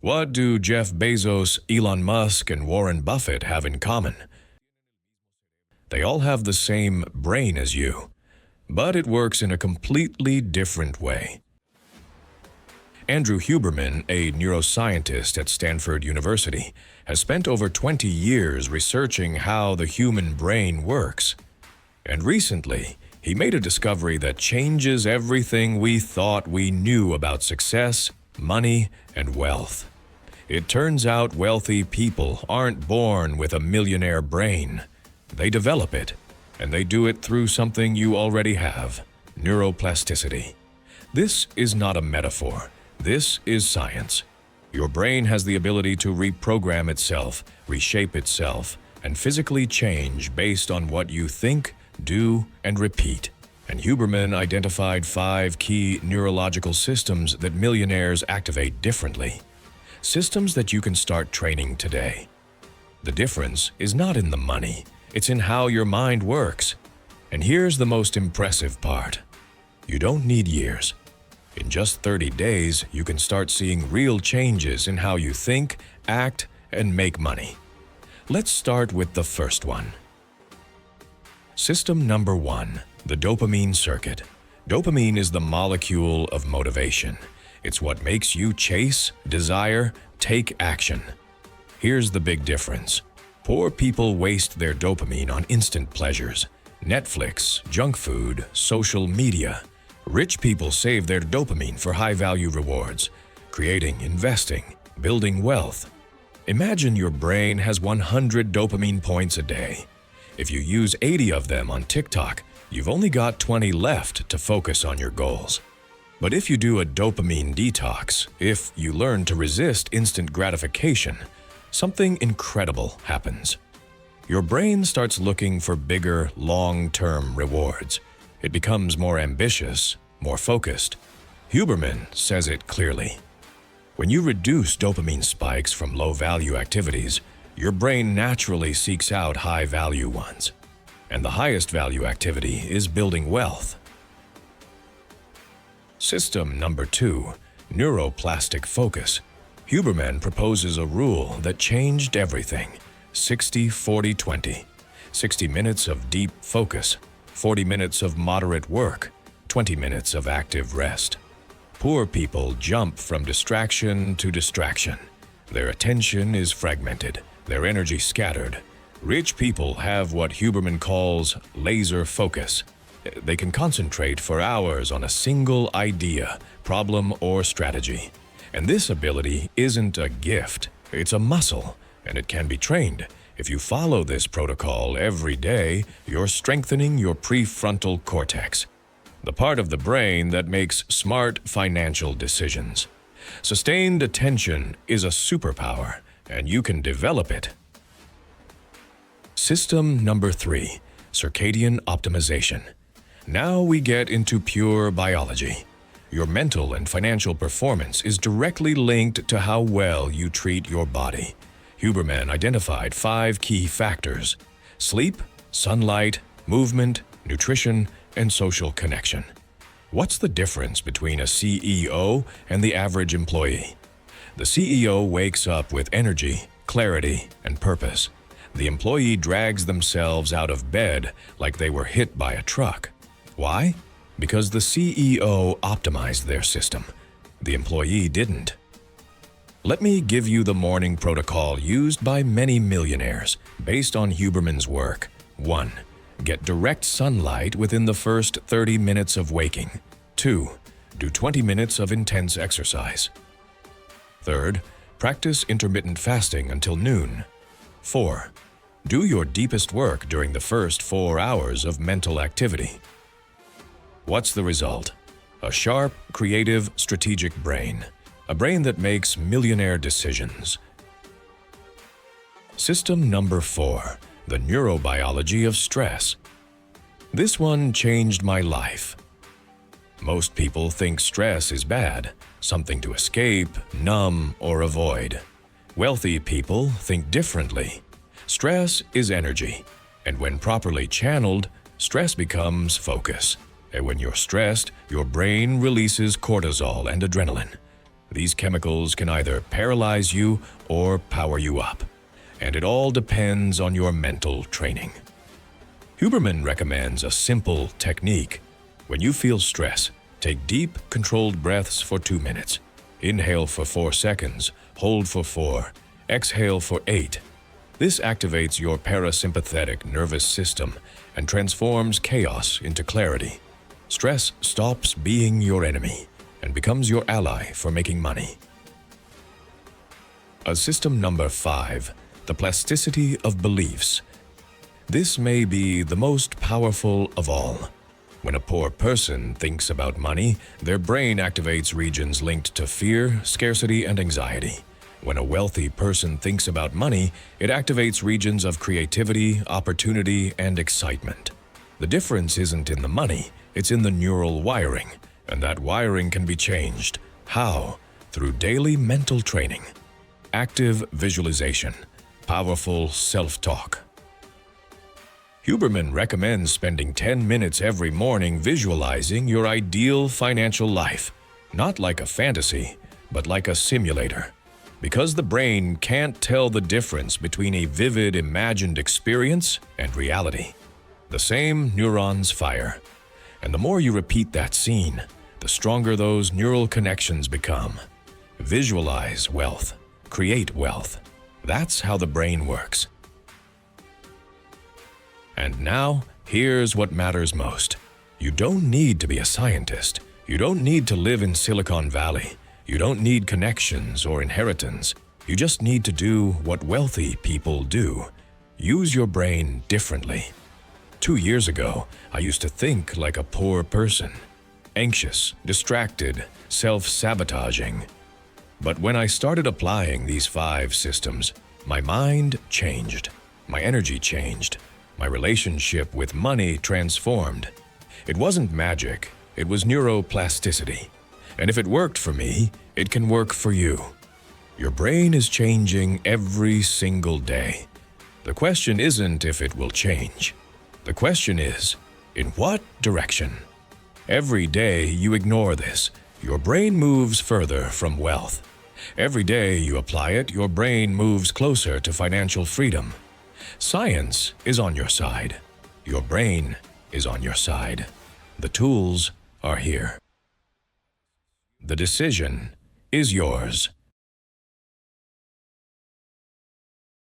What do Jeff Bezos, Elon Musk, and Warren Buffett have in common? They all have the same brain as you, but it works in a completely different way. Andrew Huberman, a neuroscientist at Stanford University, has spent over 20 years researching how the human brain works. And recently, he made a discovery that changes everything we thought we knew about success, money, and wealth. It turns out wealthy people aren't born with a millionaire brain. They develop it, and they do it through something you already have: neuroplasticity. This is not a metaphor. This is science. Your brain has the ability to reprogram itself, reshape itself, and physically change based on what you think, do, and repeat. And Huberman identified 5 key neurological systems that millionaires activate differently. Systems that you can start training today. The difference is not in the money, it's in how your mind works. And here's the most impressive part. You don't need years. In just 30 days, you can start seeing real changes in how you think, act, and make money. Let's start with the first one. System number 1, the dopamine circuit. Dopamine is the molecule of motivation. It's what makes you chase, desire, take action. Here's the big difference. Poor people waste their dopamine on instant pleasures: Netflix, junk food, social media. Rich people save their dopamine for high-value rewards, creating, investing, building wealth. Imagine your brain has 100 dopamine points a day. If you use 80 of them on TikTok, you've only got 20 left to focus on your goals. But if you do a dopamine detox, if you learn to resist instant gratification, something incredible happens. Your brain starts looking for bigger, long-term rewards. It becomes more ambitious, more focused. Huberman says it clearly. When you reduce dopamine spikes from low-value activities, your brain naturally seeks out high-value ones. And the highest value activity is building wealth. System number 2, neuroplastic focus. Huberman proposes a rule that changed everything: 60-40-20. 60 minutes of deep focus, 40 minutes of moderate work, 20 minutes of active rest. Poor people jump from distraction to distraction. Their attention is fragmented, their energy scattered. Rich people have what Huberman calls laser focus. They can concentrate for hours on a single idea, problem, or strategy. And this ability isn't a gift, it's a muscle, and it can be trained. If you follow this protocol every day, you're strengthening your prefrontal cortex, the part of the brain that makes smart financial decisions. Sustained attention is a superpower, and you can develop it. System number 3, circadian optimization. Now we get into pure biology. Your mental and financial performance is directly linked to how well you treat your body. Huberman identified 5 key factors: sleep, sunlight, movement, nutrition, and social connection. What's the difference between a CEO and the average employee? The CEO wakes up with energy, clarity, and purpose. The employee drags themselves out of bed like they were hit by a truck. Why? Because the CEO optimized their system. The employee didn't. Let me give you the morning protocol used by many millionaires based on Huberman's work. 1. Get direct sunlight within the first 30 minutes of waking. 2. Do 20 minutes of intense exercise. 3. Practice intermittent fasting until noon. 4. Do your deepest work during the first 4 hours of mental activity. What's the result? A sharp, creative, strategic brain. A brain that makes millionaire decisions. System number 4, the neurobiology of stress. This one changed my life. Most people think stress is bad, something to escape, numb, or avoid. Wealthy people think differently. Stress is energy, and when properly channeled, stress becomes focus. And when you're stressed, your brain releases cortisol and adrenaline. These chemicals can either paralyze you or power you up, and it all depends on your mental training. Huberman recommends a simple technique. When you feel stress, take deep, controlled breaths for 2 minutes. Inhale for 4 seconds, hold for 4, exhale for 8. This activates your parasympathetic nervous system and transforms chaos into clarity. Stress stops being your enemy and becomes your ally for making money. System number 5, the plasticity of beliefs. This may be the most powerful of all. When a poor person thinks about money, their brain activates regions linked to fear, scarcity, and anxiety. When a wealthy person thinks about money, it activates regions of creativity, opportunity, and excitement. The difference isn't in the money, it's in the neural wiring, and that wiring can be changed. How? Through daily mental training, active visualization, powerful self-talk. Huberman recommends spending 10 minutes every morning visualizing your ideal financial life, not like a fantasy, but like a simulator. Because the brain can't tell the difference between a vivid imagined experience and reality. The same neurons fire, and the more you repeat that scene, the stronger those neural connections become. Visualize wealth, create wealth. That's how the brain works. And now, here's what matters most. You don't need to be a scientist. You don't need to live in Silicon Valley. You don't need connections or inheritance. You just need to do what wealthy people do. Use your brain differently. 2 years ago, I used to think like a poor person. Anxious, distracted, self-sabotaging. But when I started applying these 5 systems, my mind changed. My energy changed. My relationship with money transformed. It wasn't magic, it was neuroplasticity. And if it worked for me, it can work for you. Your brain is changing every single day. The question isn't if it will change. The question is, in what direction? Every day you ignore this, your brain moves further from wealth. Every day you apply it, your brain moves closer to financial freedom. Science is on your side. Your brain is on your side. The tools are here. The decision is yours.